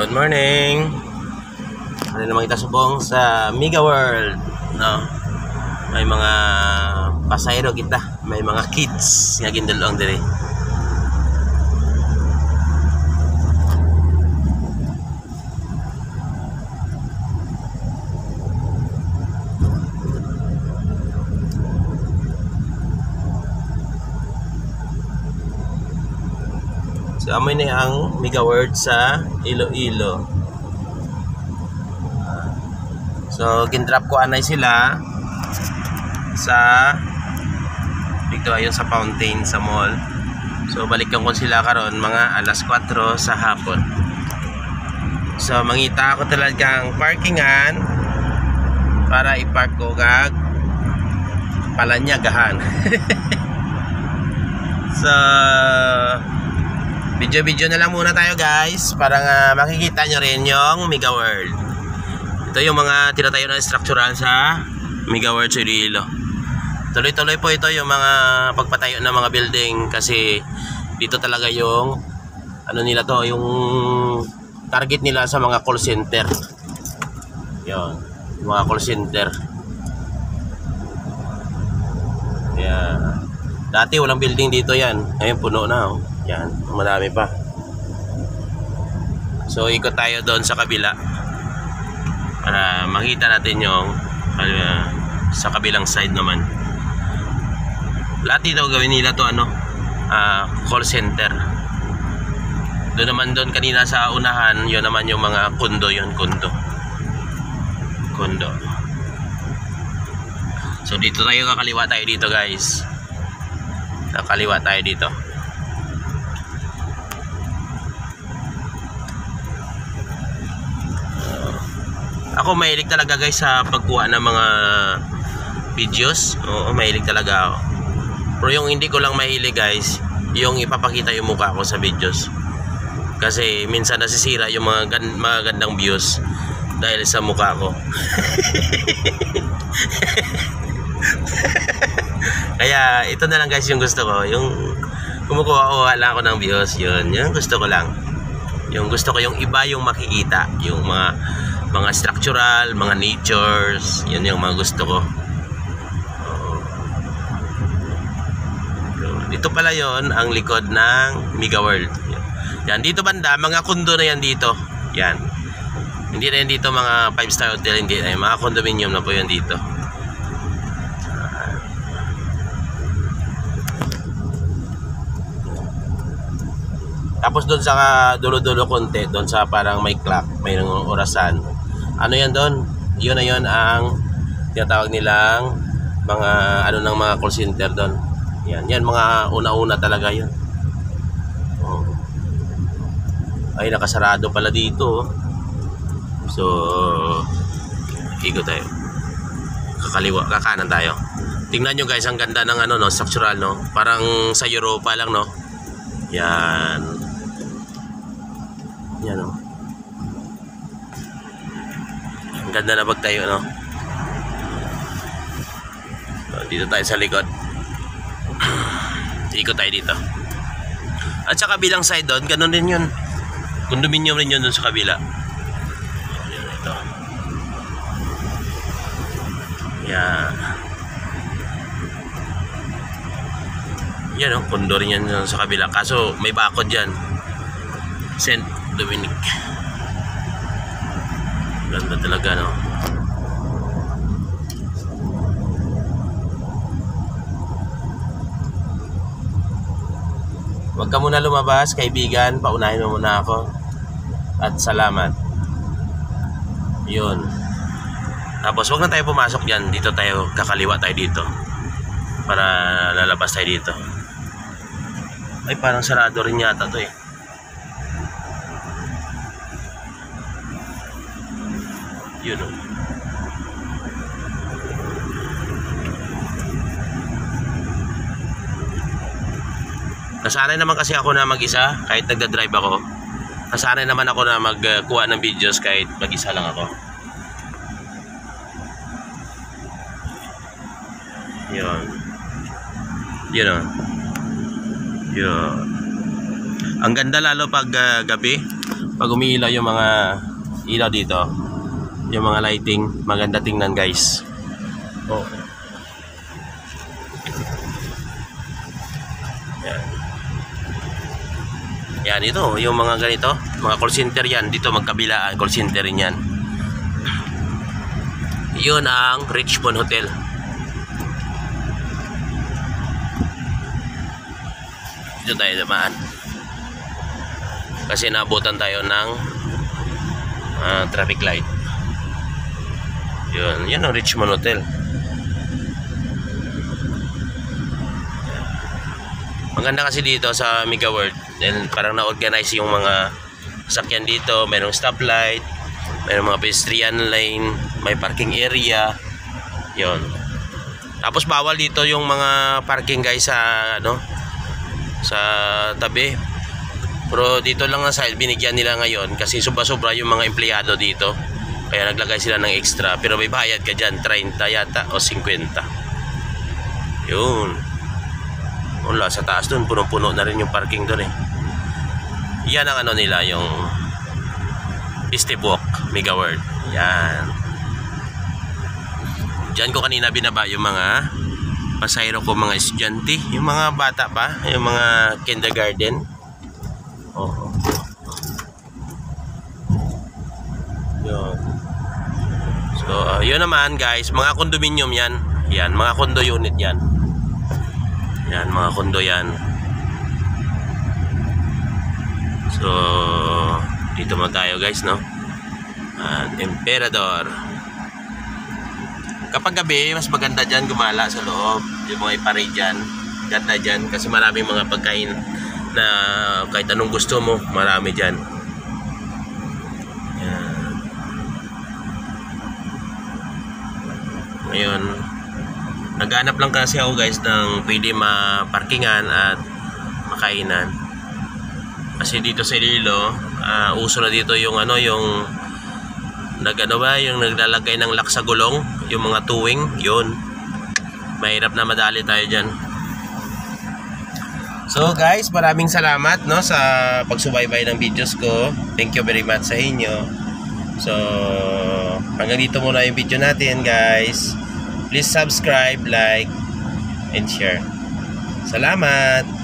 Good morning. Ano naman kita subong sa Mega World, no? May mga pasayro kita, may mga kids nga gindulong diri. So amoy ni ang Mega World sa Iloilo. So gindrop ko anay sila sa dito ayon sa fountain sa mall. So balikan ko sila karon mga alas 4 sa hapon. So mangita ako talagang parkingan para i-park ko kag Palanyagahan. So video na lang muna tayo guys para makikita nyo rin yung Mega World. Ito yung mga tinatayo na structural sa Mega World sa Iloilo. Tuloy-tuloy po ito yung mga pagpatayo ng mga building kasi dito talaga yung ano nila to, yung target nila sa mga call center. Yun, yung mga call center. Yeah. Dati walang building dito yan, ngayon puno na oh. Yan, marami pa. So ikot tayo doon sa kabila para makita natin yung sa kabilang side naman. Lahat dito gawin nila to ano, call center. Doon naman doon kanina sa unahan, yun naman yung mga kondo, yun kondo. So dito tayo, kakaliwa tayo dito guys. Kakaliwa tayo dito. Ako mahilig talaga guys sa pagkuha ng mga videos. Oo, mahilig talaga ako. Pero yung hindi ko lang mahilig guys, yung ipapakita yung mukha ko sa videos. Kasi minsan nasisira yung mga gandang views dahil sa mukha ko. Kaya ito na lang guys yung gusto ko. Yung kumukuha lang ako ng views, yun. Yung gusto ko lang. Yung gusto ko yung iba yung makikita. Yung mga structural, mga natures, yun yung mga gusto ko. Dito pala yon ang likod ng Mega World. Yan, dito banda, mga kondo na yan dito. Yan. Hindi na yan dito mga 5-star hotel, hindi na yan. Mga condominium na po yan dito. Tapos doon sa dulo-dulo konti, doon sa parang may clock, mayroong orasan. Ano yan doon? Yun na yun ang tinatawag nilang mga ano ng mga call center doon. Yan mga una-una talaga yun. Oh. Ay, nakasarado pala dito. So, ikot tayo. Kakaliwa, kakanan tayo. Tingnan nyo guys, ang ganda ng ano no, structural no. Parang sa Europa lang no. Yan. Yan no. Ang ganda na pagtayo no. So, dito tayo sa likod. Ikot tayo dito. At sa kabilang side doon, ganun din yun. Condominium rin yun doon sa kabila. Yan ito. Yan. Yan o, condo rin yan sa kabila. Kaso may bakod dyan. St. Dominic. Ganda talaga no. Huwag ka muna lumabas kaibigan, paunahin mo muna ako. At salamat. Yun. Tapos huwag na tayo pumasok dyan. Dito tayo, kakaliwa tayo dito. Para lalabas tayo dito. Ay, parang sarado rin yata to eh. Yun o. Nasanay naman kasi ako na mag-isa kahit nagda-drive ako. Nasanay naman ako na magkuha ng videos kahit mag-isa lang ako. Yun. Yun o. Yun. Ang ganda lalo pag gabi. Pag umiilaw yung mga ilaw dito, yung mga lighting, maganda tingnan guys. Oh. Yan. Yan, ito yung mga ganito, mga call center yan. Dito magkabilaan, call center rin yan. Yun ang Richmond Hotel. Dito tayo naman kasi naabutan tayo ng traffic light. Yun ang Richmond Hotel. Maganda kasi dito sa Mega World, and parang na-organize yung mga sakyan dito. Mayroong stoplight, mayroong mga pedestrian lane, may parking area. Yun. Tapos bawal dito yung mga parking guys sa sa tabi. Pero dito lang ang side binigyan nila ngayon kasi sobra-sobra yung mga empleyado dito. Kaya naglagay sila ng extra, pero may bayad ka dyan, 30 yata o 50. Yun. Wala, sa taas dun, punong-puno na rin yung parking dun eh. Yan ang ano nila, yung Steve Walk, Mega World. Yan. Diyan ko kanina binaba yung mga pasahero ko, mga estudyante, yung mga bata pa, yung mga kindergarten. Oh. Yun. So, yun naman guys, mga condominium yan. Yan, mga condo unit yan. Yan, mga condo yan. So, dito mo tayo guys, no? Emperador. Kapag gabi, mas maganda dyan gumala sa loob. Yung mga ipari dyan, ganda dyan kasi maraming mga pagkain na kahit anong gusto mo, marami dyan. Yan. Ngayon, naghanap lang kasi ako guys ng pwede maparkingan at makainan. Kasi dito sa Iloilo, uso na dito yung yung yung naglalagay ng lock sa gulong, yung mga tuwing, yun. Mahirap na madali tayo dyan. So guys, maraming salamat sa pagsubaybay ng videos ko. Thank you very much sa inyo. So hanggang dito muna yung video natin guys. Please subscribe, like, and share. Salamat!